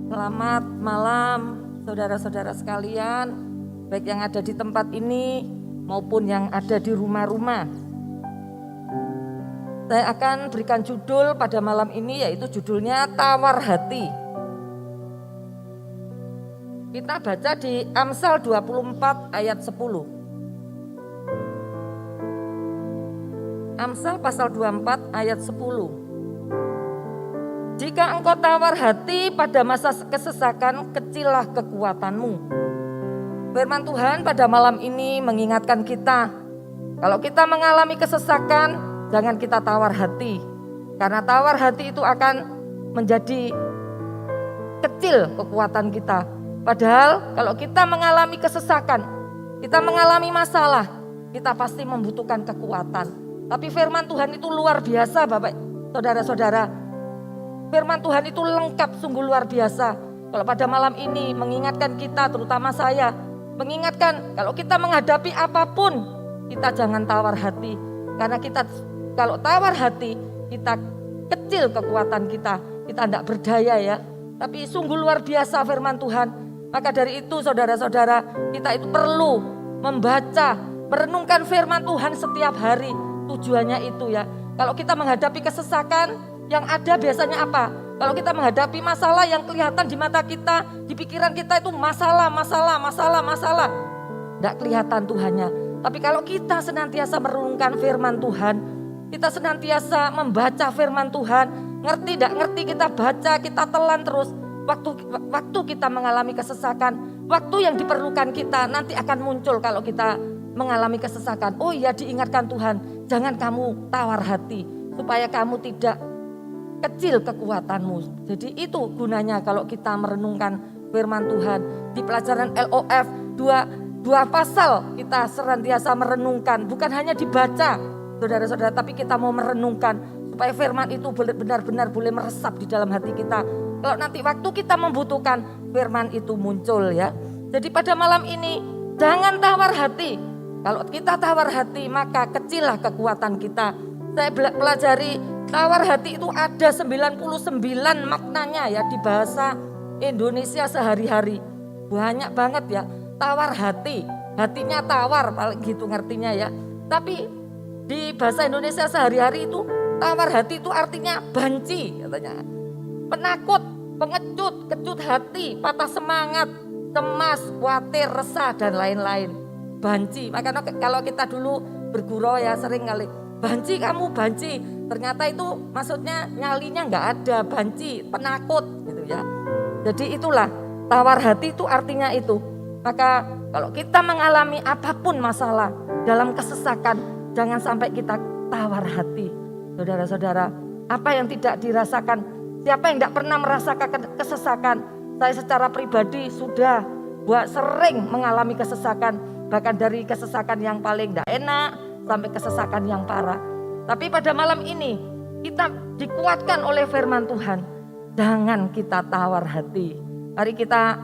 Selamat malam saudara-saudara sekalian, baik yang ada di tempat ini maupun yang ada di rumah-rumah. Saya akan berikan judul pada malam ini, yaitu judulnya Tawar Hati. Kita baca di Amsal 24 ayat 10. Amsal pasal 24 ayat 10. Jika engkau tawar hati pada masa kesesakan, kecillah kekuatanmu. Firman Tuhan pada malam ini mengingatkan kita, kalau kita mengalami kesesakan, jangan kita tawar hati. Karena tawar hati itu akan menjadi kecil kekuatan kita. Padahal kalau kita mengalami kesesakan, kita mengalami masalah, kita pasti membutuhkan kekuatan. Tapi firman Tuhan itu luar biasa Bapak, saudara-saudara. Firman Tuhan itu lengkap, sungguh luar biasa. Kalau pada malam ini mengingatkan kita, terutama saya, mengingatkan kalau kita menghadapi apapun, kita jangan tawar hati. Karena kita kalau tawar hati, kita kecil kekuatan kita tidak berdaya ya. Tapi sungguh luar biasa firman Tuhan. Maka dari itu saudara-saudara, kita itu perlu membaca, merenungkan firman Tuhan setiap hari. Tujuannya itu ya. Kalau kita menghadapi kesesakan, yang ada biasanya apa? Kalau kita menghadapi masalah yang kelihatan di mata kita, di pikiran kita itu masalah. Tidak kelihatan Tuhannya. Tapi kalau kita senantiasa merenungkan firman Tuhan, kita senantiasa membaca firman Tuhan, ngerti tidak ngerti kita baca, kita telan terus. Waktu kita mengalami kesesakan, waktu yang diperlukan kita nanti akan muncul kalau kita mengalami kesesakan. Oh iya, diingatkan Tuhan, jangan kamu tawar hati supaya kamu tidak kecil kekuatanmu. Jadi itu gunanya kalau kita merenungkan firman Tuhan. Di pelajaran LOF dua pasal kita senantiasa merenungkan, bukan hanya dibaca saudara-saudara, tapi kita mau merenungkan supaya firman itu benar-benar boleh meresap di dalam hati kita. Kalau nanti waktu kita membutuhkan, firman itu muncul ya. Jadi pada malam ini jangan tawar hati. Kalau kita tawar hati maka kecillah kekuatan kita. Saya pelajari tawar hati itu ada 99 maknanya ya di bahasa Indonesia sehari-hari. Banyak banget ya, tawar hati. Hatinya tawar, paling gitu ngertinya ya. Tapi di bahasa Indonesia sehari-hari itu tawar hati itu artinya banci katanya. Penakut, pengecut, kecut hati, patah semangat, cemas, khawatir, resah dan lain-lain. Banci. Makanya kalau kita dulu bergurau ya sering kali, banci kamu banci. Ternyata itu maksudnya nyalinya nggak ada, banci, penakut gitu ya. Jadi itulah tawar hati itu artinya itu. Maka kalau kita mengalami apapun masalah dalam kesesakan, jangan sampai kita tawar hati. Saudara-saudara, apa yang tidak dirasakan, siapa yang tidak pernah merasakan kesesakan? Saya secara pribadi sudah sering mengalami kesesakan. Bahkan dari kesesakan yang paling tidak enak sampai kesesakan yang parah. Tapi pada malam ini kita dikuatkan oleh firman Tuhan. Jangan kita tawar hati. Mari kita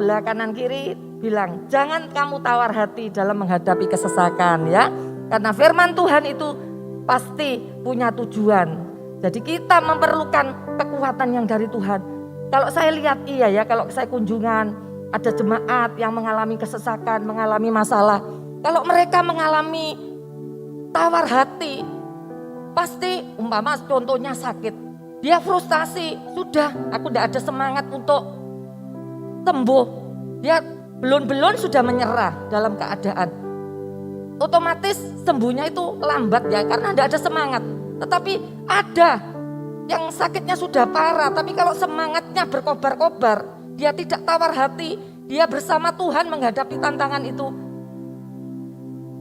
belah kanan kiri bilang, jangan kamu tawar hati dalam menghadapi kesesakan ya. Karena firman Tuhan itu pasti punya tujuan. Jadi kita memerlukan kekuatan yang dari Tuhan. Kalau saya lihat iya ya, kalau saya kunjungan ada jemaat yang mengalami kesesakan, mengalami masalah. Kalau mereka mengalami tawar hati, pasti umpama contohnya sakit, dia frustasi, sudah aku tidak ada semangat untuk sembuh. Dia belum sudah menyerah dalam keadaan. Otomatis sembuhnya itu lambat ya, karena tidak ada semangat. Tetapi ada yang sakitnya sudah parah, tapi kalau semangatnya berkobar-kobar, dia tidak tawar hati, dia bersama Tuhan menghadapi tantangan itu,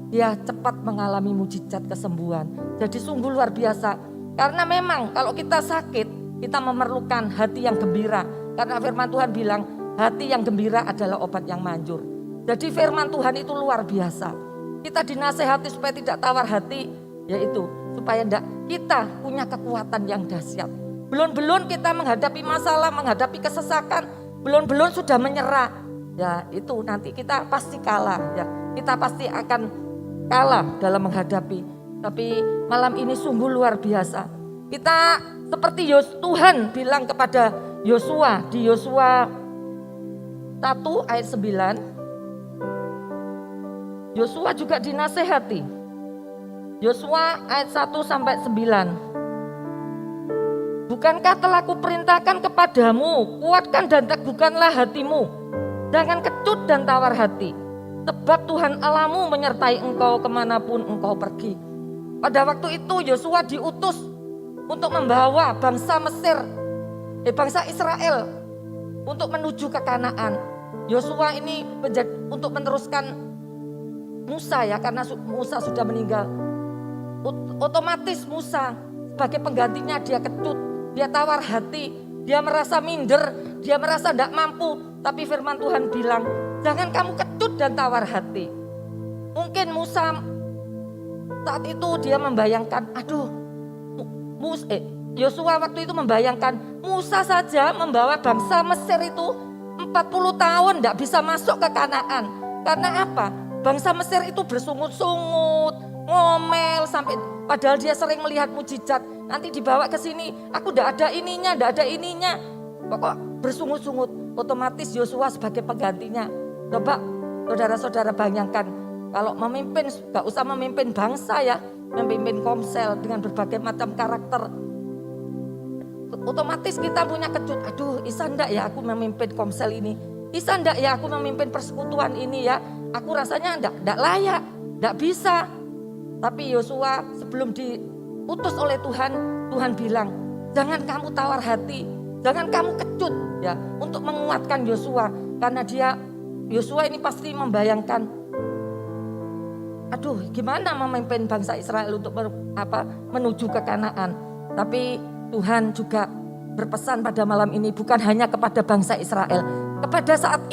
dia cepat mengalami mujizat kesembuhan. Jadi sungguh luar biasa. Karena memang kalau kita sakit, kita memerlukan hati yang gembira. Karena firman Tuhan bilang, hati yang gembira adalah obat yang manjur. Jadi firman Tuhan itu luar biasa. Kita dinasehati supaya tidak tawar hati, yaitu supaya kita punya kekuatan yang dahsyat. Belum kita menghadapi masalah, menghadapi kesesakan, belum sudah menyerah. Ya itu nanti kita pasti kalah ya. Kita pasti akan kalah dalam menghadapi. Tapi malam ini sungguh luar biasa. Kita seperti Tuhan bilang kepada Yosua, di Yosua 1 ayat 9, Yosua juga dinasehati. Yosua ayat 1 sampai 9. Bukankah telah kuperintahkan kepadamu, kuatkan dan teguhkanlah hatimu, jangan kecut dan tawar hati, sebab Tuhan Allahmu menyertai engkau kemanapun engkau pergi. Pada waktu itu Yosua diutus untuk membawa bangsa bangsa Israel untuk menuju ke Kanaan. Yosua ini untuk meneruskan Musa ya, karena Musa sudah meninggal. Otomatis Musa sebagai penggantinya dia kecut, dia tawar hati, dia merasa minder, dia merasa tidak mampu. Tapi firman Tuhan bilang, jangan kamu kecut dan tawar hati. Mungkin Musa saat itu dia membayangkan, Yosua waktu itu membayangkan Musa saja membawa bangsa Mesir itu 40 tahun tidak bisa masuk ke Kanaan. Karena apa? Bangsa Mesir itu bersungut-sungut, ngomel sampai padahal dia sering melihat mujizat. Nanti dibawa ke sini, aku tidak ada ininya. Pokok bersungut-sungut. Otomatis Yosua sebagai penggantinya. Coba saudara-saudara bayangkan, kalau memimpin, gak usah memimpin bangsa ya, memimpin Komsel dengan berbagai macam karakter. Otomatis kita punya kecut, bisa ndak ya aku memimpin Komsel ini, bisa ndak ya aku memimpin persekutuan ini ya, aku rasanya ndak layak, ndak bisa. Tapi Yosua sebelum diutus oleh Tuhan, Tuhan bilang, jangan kamu tawar hati, jangan kamu kecut ya, untuk menguatkan Yosua. Karena Yosua ini pasti membayangkan, gimana memimpin bangsa Israel untuk menuju ke Kanaan. Tapi Tuhan juga berpesan pada malam ini bukan hanya kepada bangsa Israel, pada saat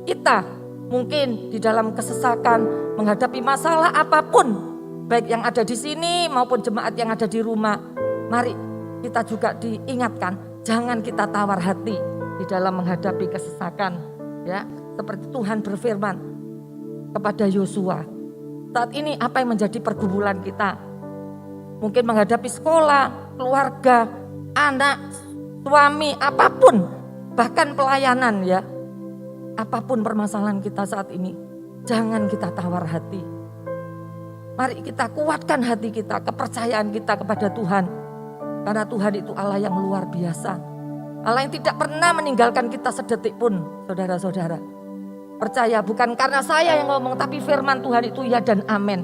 kita mungkin di dalam kesesakan menghadapi masalah apapun, baik yang ada di sini maupun jemaat yang ada di rumah, mari kita juga diingatkan, jangan kita tawar hati di dalam menghadapi kesesakan, ya. Seperti Tuhan berfirman kepada Yosua, saat ini apa yang menjadi pergumulan kita? Mungkin menghadapi sekolah, keluarga, anak, suami, apapun, bahkan pelayanan ya. Apapun permasalahan kita saat ini, jangan kita tawar hati. Mari kita kuatkan hati kita, kepercayaan kita kepada Tuhan. Karena Tuhan itu Allah yang luar biasa. Allah yang tidak pernah meninggalkan kita sedetik pun, saudara-saudara. Percaya bukan karena saya yang ngomong, tapi firman Tuhan itu ya dan amin.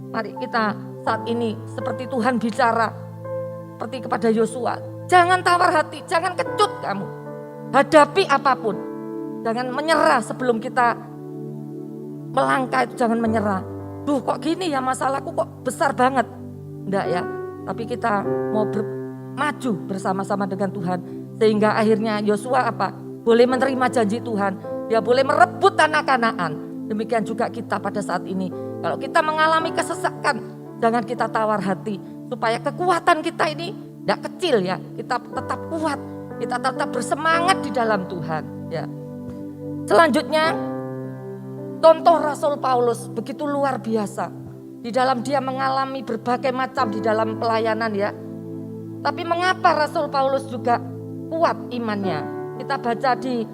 Mari kita saat ini seperti Tuhan bicara seperti kepada Yosua, jangan tawar hati, jangan kecut kamu. Hadapi apapun, jangan menyerah sebelum kita melangkah itu, jangan menyerah. Kok gini ya, masalahku kok besar banget. Enggak ya, tapi kita mau maju bersama-sama dengan Tuhan. Sehingga akhirnya Yosua boleh menerima janji Tuhan, dia boleh merebut tanah Kanaan. Demikian juga kita pada saat ini, kalau kita mengalami kesesakan, jangan kita tawar hati, supaya kekuatan kita ini tidak kecil ya. Kita tetap kuat, kita tetap bersemangat di dalam Tuhan ya. Selanjutnya, contoh Rasul Paulus begitu luar biasa. Di dalam dia mengalami berbagai macam di dalam pelayanan ya. Tapi mengapa Rasul Paulus juga kuat imannya? Kita baca di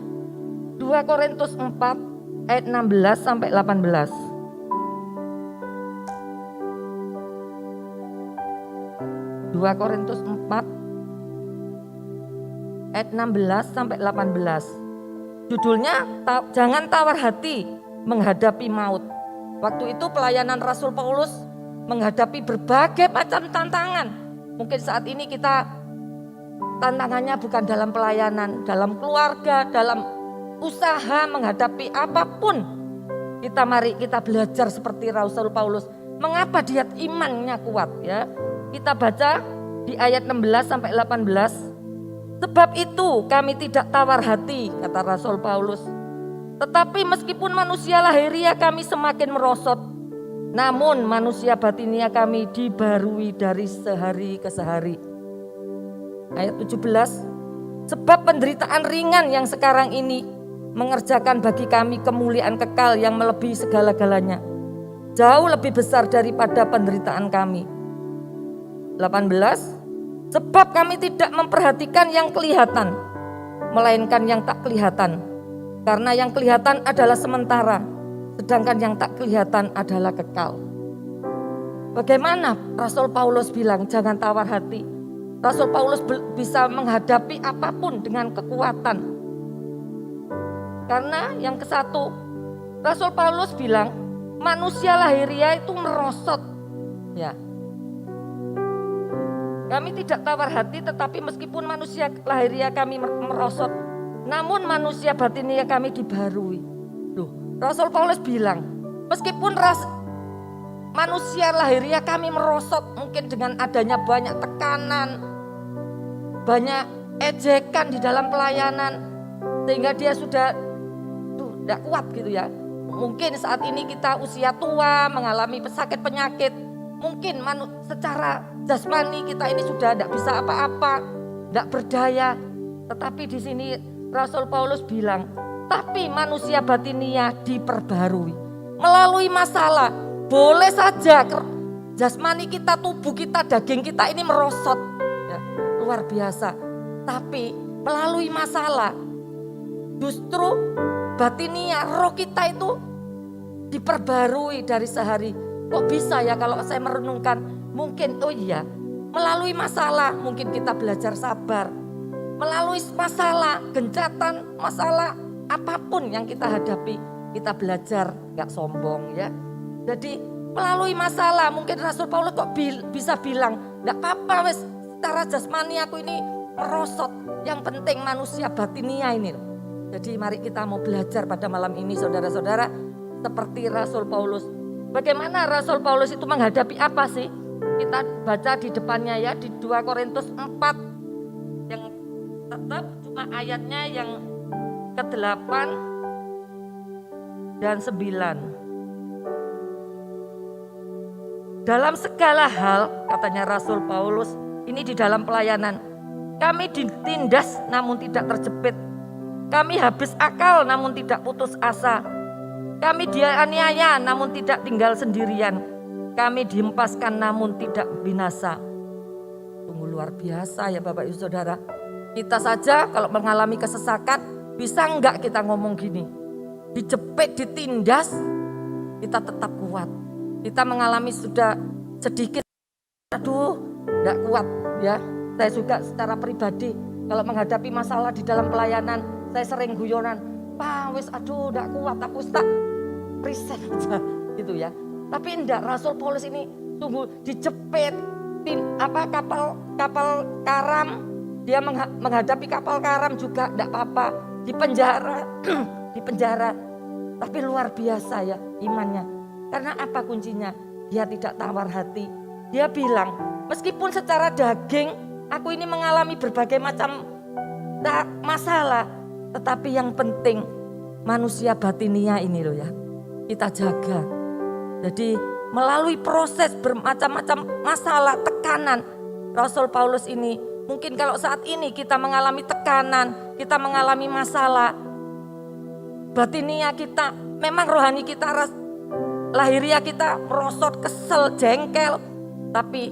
2 Korintus 4 ayat 16 sampai 18. 2 Korintus 4 ayat 16 sampai 18. Judulnya jangan tawar hati menghadapi maut. Waktu itu pelayanan Rasul Paulus menghadapi berbagai macam tantangan. Mungkin saat ini kita tantangannya bukan dalam pelayanan, dalam keluarga, dalam usaha, menghadapi apapun. Mari kita belajar seperti Rasul Paulus. Mengapa dia imannya kuat ya? Kita baca di ayat 16 sampai 18. Sebab itu kami tidak tawar hati, kata Rasul Paulus. Tetapi meskipun manusia lahiriah kami semakin merosot, namun manusia batinia kami dibarui dari sehari ke sehari. Ayat 17. Sebab penderitaan ringan yang sekarang ini mengerjakan bagi kami kemuliaan kekal yang melebihi segala-galanya, jauh lebih besar daripada penderitaan kami. 18. Sebab kami tidak memperhatikan yang kelihatan, melainkan yang tak kelihatan. Karena yang kelihatan adalah sementara, sedangkan yang tak kelihatan adalah kekal. Bagaimana Rasul Paulus bilang jangan tawar hati. Rasul Paulus bisa menghadapi apapun dengan kekuatan. Karena yang kesatu, Rasul Paulus bilang manusia lahiriah itu merosot. Ya. Kami tidak tawar hati, tetapi meskipun manusia lahiriah kami merosot, namun manusia batiniah kami dibarui. Loh, Rasul Paulus bilang, meskipun manusia lahiriah kami merosot, mungkin dengan adanya banyak tekanan, banyak ejekan di dalam pelayanan, sehingga dia sudah tidak kuat gitu ya. Mungkin saat ini kita usia tua, mengalami pesakit penyakit, mungkin secara jasmani kita ini sudah tidak bisa apa-apa, tidak berdaya. Tetapi di sini Rasul Paulus bilang, tapi manusia batiniah diperbarui melalui masalah. Boleh saja jasmani kita, tubuh kita, daging kita ini merosot, ya, luar biasa. Tapi melalui masalah, justru batiniah, roh kita itu diperbarui dari sehari. Kok bisa ya kalau saya merenungkan, mungkin oh iya, melalui masalah mungkin kita belajar sabar. Melalui masalah, gencatan, masalah apapun yang kita hadapi, kita belajar gak sombong ya. Jadi melalui masalah mungkin Rasul Paulus kok bisa bilang, gak apa-apa wes secara jasmani aku ini merosot. Yang penting manusia batiniah ini loh. Jadi mari kita mau belajar pada malam ini saudara-saudara, seperti Rasul Paulus. Bagaimana Rasul Paulus itu menghadapi apa sih? Kita baca di depannya ya, di 2 Korintus 4 yang tetap cuma ayatnya yang ke-8 dan 9. Dalam segala hal, katanya Rasul Paulus, ini di dalam pelayanan, kami ditindas namun tidak terjepit. Kami habis akal namun tidak putus asa. Kami dianiaya namun tidak tinggal sendirian. Kami dihempaskan namun tidak binasa. Sungguh luar biasa ya Bapak Ibu Saudara. Kita saja kalau mengalami kesesakan, bisa enggak kita ngomong gini? Dijepit, ditindas, kita tetap kuat. Kita mengalami sudah sedikit, aduh enggak kuat ya. Saya juga secara pribadi kalau menghadapi masalah di dalam pelayanan, saya sering guyonan, Pak wis aduh enggak kuat, aku tak resign aja gitu ya. Tapi enggak, Rasul Paulus ini sungguh dijepit kapal karam, dia menghadapi kapal karam juga enggak apa-apa, di penjara di penjara. Tapi luar biasa ya imannya. Karena apa kuncinya? Dia tidak tawar hati. Dia bilang, meskipun secara daging aku ini mengalami berbagai macam masalah, tetapi yang penting manusia batiniah ini loh ya, kita jaga. Jadi melalui proses bermacam-macam masalah, tekanan, Rasul Paulus ini mungkin kalau saat ini kita mengalami tekanan, kita mengalami masalah, batiniah kita, memang rohani kita, lahiriah kita merosot, kesel, jengkel, tapi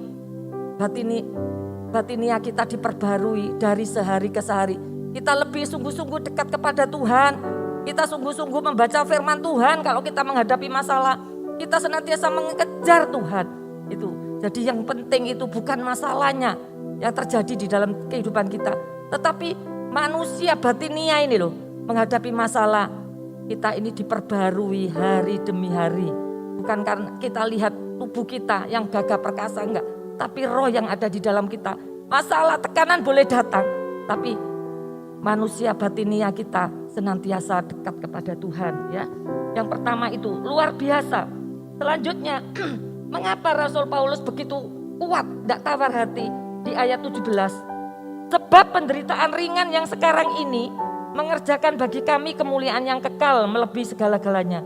batiniah kita diperbarui dari sehari ke sehari. Kita lebih sungguh-sungguh dekat kepada Tuhan, kita sungguh-sungguh membaca firman Tuhan. Kalau kita menghadapi masalah, kita senantiasa mengejar Tuhan. Itu. Jadi yang penting itu bukan masalahnya yang terjadi di dalam kehidupan kita, tetapi manusia batiniah ini loh menghadapi masalah. Kita ini diperbarui hari demi hari. Bukan karena kita lihat tubuh kita yang gagah perkasa, enggak. Tapi roh yang ada di dalam kita. Masalah, tekanan boleh datang, tapi manusia batiniah kita senantiasa dekat kepada Tuhan ya. Yang pertama itu luar biasa. Selanjutnya, mengapa Rasul Paulus begitu kuat, tidak tawar hati di ayat 17. Sebab penderitaan ringan yang sekarang ini mengerjakan bagi kami kemuliaan yang kekal melebihi segala-galanya.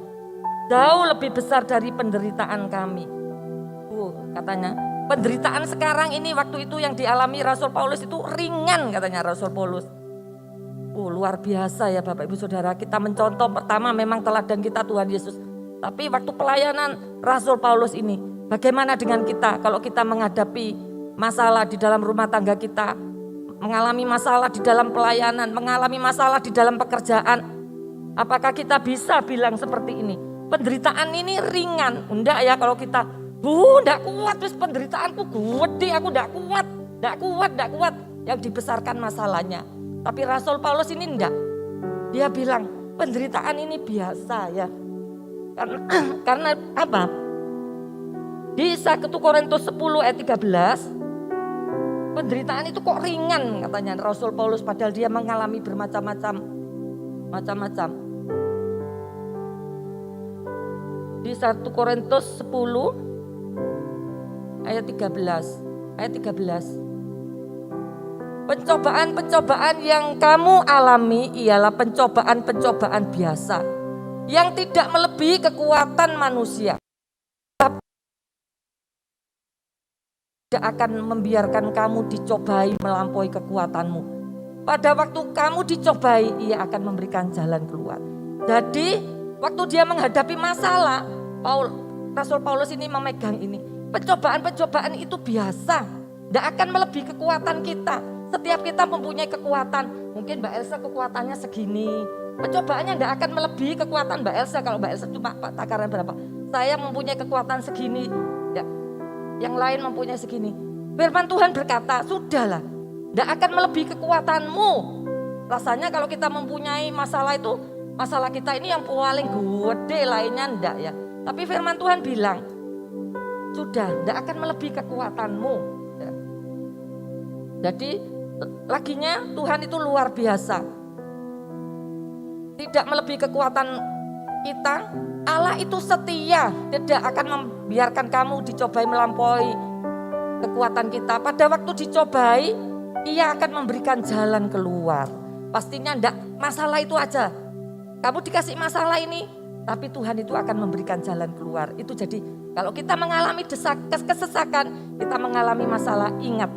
Jauh lebih besar dari penderitaan kami. Katanya, penderitaan sekarang ini waktu itu yang dialami Rasul Paulus itu ringan katanya Rasul Paulus. Luar biasa ya Bapak Ibu Saudara. Kita mencontoh pertama memang teladan kita Tuhan Yesus. Tapi waktu pelayanan Rasul Paulus ini, bagaimana dengan kita kalau kita menghadapi masalah di dalam rumah tangga kita, mengalami masalah di dalam pelayanan, mengalami masalah di dalam pekerjaan. Apakah kita bisa bilang seperti ini? Penderitaan ini ringan. Enggak ya, kalau kita, enggak kuat, terus penderitaanku gede, aku enggak kuat. Yang dibesarkan masalahnya. Tapi Rasul Paulus ini enggak. Dia bilang, penderitaan ini biasa ya. Karena apa? Di 1 Korintus 10 ayat 13, penderitaan itu kok ringan katanya Rasul Paulus, padahal dia mengalami bermacam-macam. Di 1 Korintus 10 ayat 13. Pencobaan-pencobaan yang kamu alami ialah pencobaan-pencobaan biasa yang tidak melebihi kekuatan manusia. Tidak akan membiarkan kamu dicobai melampaui kekuatanmu. Pada waktu kamu dicobai, ia akan memberikan jalan keluar. Jadi waktu dia menghadapi masalah, Rasul Paulus ini memegang ini. Pencobaan-pencobaan itu biasa, tidak akan melebihi kekuatan kita. Setiap kita mempunyai kekuatan, mungkin Mbak Elsa kekuatannya segini. Pencobaannya tidak akan melebihi kekuatan Mbak Elsa. Kalau Mbak Elsa cuma takaran berapa? Saya mempunyai kekuatan segini. Ya, yang lain mempunyai segini. Firman Tuhan berkata, sudahlah, tidak akan melebihi kekuatanmu. Rasanya kalau kita mempunyai masalah itu, masalah kita ini yang paling gede, lainnya enggak ya. Tapi firman Tuhan bilang, sudah, tidak akan melebihi kekuatanmu. Ya. Jadi, laginya Tuhan itu luar biasa. Tidak melebihi kekuatan kita. Allah itu setia, tidak akan membiarkan kamu dicobai melampaui kekuatan kita. Pada waktu dicobai, ia akan memberikan jalan keluar. Pastinya enggak masalah itu aja. Kamu dikasih masalah ini, tapi Tuhan itu akan memberikan jalan keluar. Itu jadi kalau kita mengalami kesesakan, kita mengalami masalah, ingat.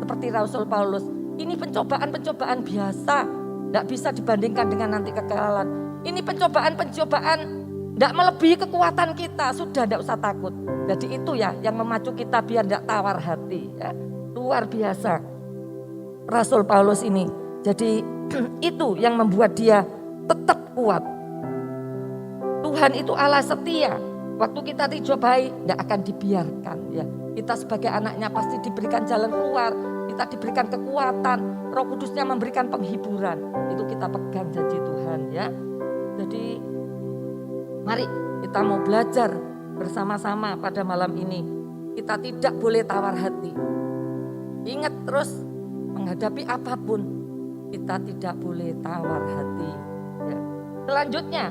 Seperti Rasul Paulus, ini pencobaan-pencobaan biasa. Enggak bisa dibandingkan dengan nanti kekalahan. Ini pencobaan-pencobaan tidak melebihi kekuatan kita, sudah tidak usah takut. Jadi itu ya yang memacu kita biar tidak tawar hati. Ya. Luar biasa Rasul Paulus ini. Jadi itu yang membuat dia tetap kuat. Tuhan itu Allah setia. Waktu kita dicobai tidak akan dibiarkan. Ya. Kita sebagai anaknya pasti diberikan jalan keluar. Kita diberikan kekuatan. Roh Kudusnya memberikan penghiburan. Itu kita pegang janji Tuhan ya. Jadi mari kita mau belajar bersama-sama pada malam ini. Kita tidak boleh tawar hati. Ingat terus menghadapi apapun, kita tidak boleh tawar hati. Ya. Selanjutnya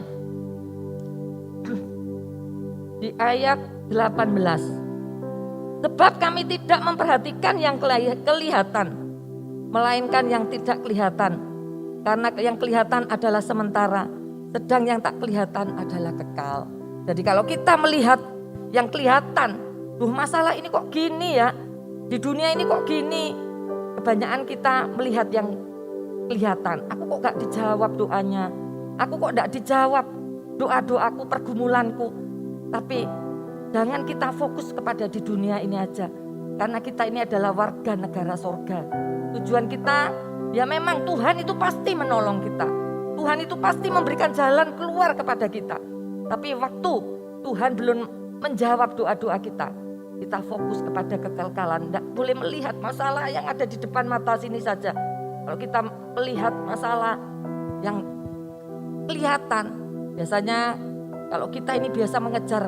di ayat 18. Sebab kami tidak memperhatikan yang kelihatan, melainkan yang tidak kelihatan. Karena yang kelihatan adalah sementara, sedang yang tak kelihatan adalah kekal. Jadi kalau kita melihat yang kelihatan, masalah ini kok gini ya, di dunia ini kok gini. Kebanyakan kita melihat yang kelihatan. Aku kok gak dijawab doanya, aku kok gak dijawab doa-doaku, pergumulanku. Tapi jangan kita fokus kepada di dunia ini aja. Karena kita ini adalah warga negara sorga. Tujuan kita, ya memang Tuhan itu pasti menolong kita. Tuhan itu pasti memberikan jalan keluar kepada kita. Tapi waktu Tuhan belum menjawab doa-doa kita, kita fokus kepada kekekalan. Tidak boleh melihat masalah yang ada di depan mata sini saja. Kalau kita melihat masalah yang kelihatan, biasanya kalau kita ini biasa mengejar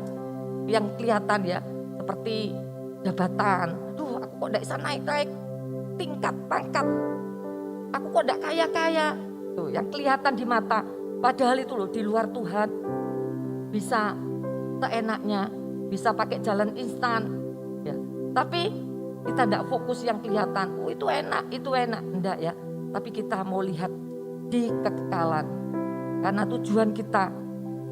yang kelihatan ya, seperti jabatan. Aduh, aku kok tidak bisa naik-naik tingkat pangkat. Aku kok tidak kaya-kaya. Tuh, yang kelihatan di mata, padahal itu loh di luar Tuhan bisa seenaknya, bisa pakai jalan instan, ya. Tapi kita tidak fokus yang kelihatan. Oh itu enak, enggak ya. Tapi kita mau lihat di kekekalan, karena tujuan kita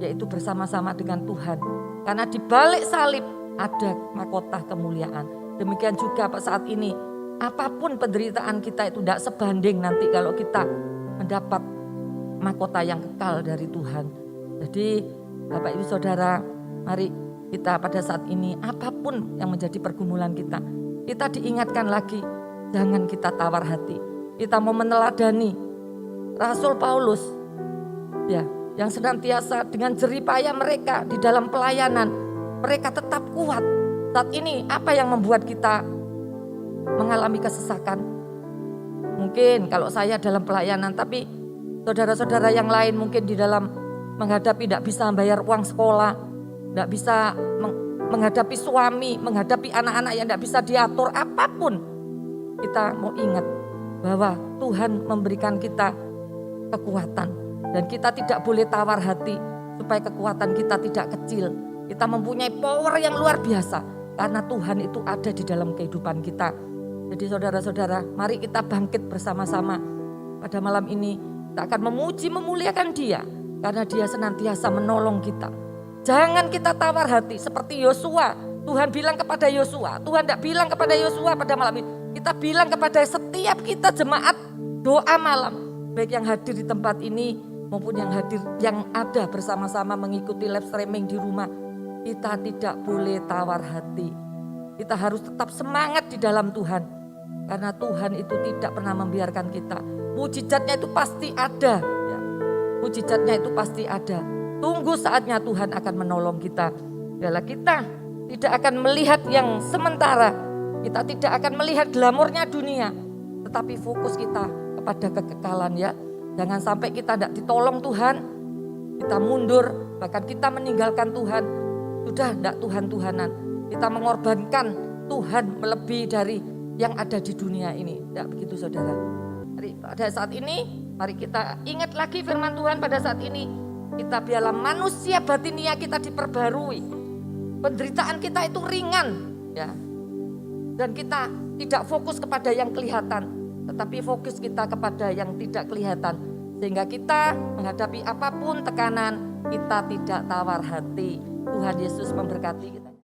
yaitu bersama-sama dengan Tuhan. Karena di balik salib ada mahkota kemuliaan. Demikian juga saat ini, apapun penderitaan kita itu tidak sebanding nanti kalau kita mendapat mahkota yang kekal dari Tuhan. Jadi Bapak Ibu Saudara, mari kita pada saat ini apapun yang menjadi pergumulan kita kita diingatkan lagi, jangan kita tawar hati. Kita mau meneladani Rasul Paulus, ya, yang senantiasa dengan jerih payah mereka di dalam pelayanan, mereka tetap kuat. Saat ini apa yang membuat kita mengalami kesesakan? Mungkin kalau saya dalam pelayanan, tapi saudara-saudara yang lain mungkin di dalam menghadapi tidak bisa bayar uang sekolah, tidak bisa menghadapi suami, menghadapi anak-anak yang tidak bisa diatur, apapun. Kita mau ingat bahwa Tuhan memberikan kita kekuatan. Dan kita tidak boleh tawar hati supaya kekuatan kita tidak kecil. Kita mempunyai power yang luar biasa karena Tuhan itu ada di dalam kehidupan kita. Jadi saudara-saudara, mari kita bangkit bersama-sama. Pada malam ini kita akan memuji, memuliakan Dia karena Dia senantiasa menolong kita. Jangan kita tawar hati seperti Yosua. Tuhan bilang kepada Yosua, Tuhan tidak bilang kepada Yosua pada malam ini. Kita bilang kepada setiap kita jemaat doa malam, baik yang hadir di tempat ini maupun yang hadir yang ada bersama-sama mengikuti live streaming di rumah. Kita tidak boleh tawar hati. Kita harus tetap semangat di dalam Tuhan. Karena Tuhan itu tidak pernah membiarkan kita. Mujizatnya itu pasti ada. Ya. Mujizatnya itu pasti ada. Tunggu saatnya Tuhan akan menolong kita. Yalah, kita tidak akan melihat yang sementara. Kita tidak akan melihat glamornya dunia. Tetapi fokus kita kepada kekekalan, ya. Jangan sampai kita tidak ditolong Tuhan. Kita mundur, bahkan kita meninggalkan Tuhan. Sudah tidak Tuhan-Tuhanan. Kita mengorbankan Tuhan melebihi dari yang ada di dunia ini. Tidak begitu saudara. Pada saat ini mari kita ingat lagi firman Tuhan pada saat ini. Kita biarlah manusia batinia kita diperbarui. Penderitaan kita itu ringan, ya. Dan kita tidak fokus kepada yang kelihatan, tetapi fokus kita kepada yang tidak kelihatan. Sehingga kita menghadapi apapun tekanan, kita tidak tawar hati. Tuhan Yesus memberkati kita.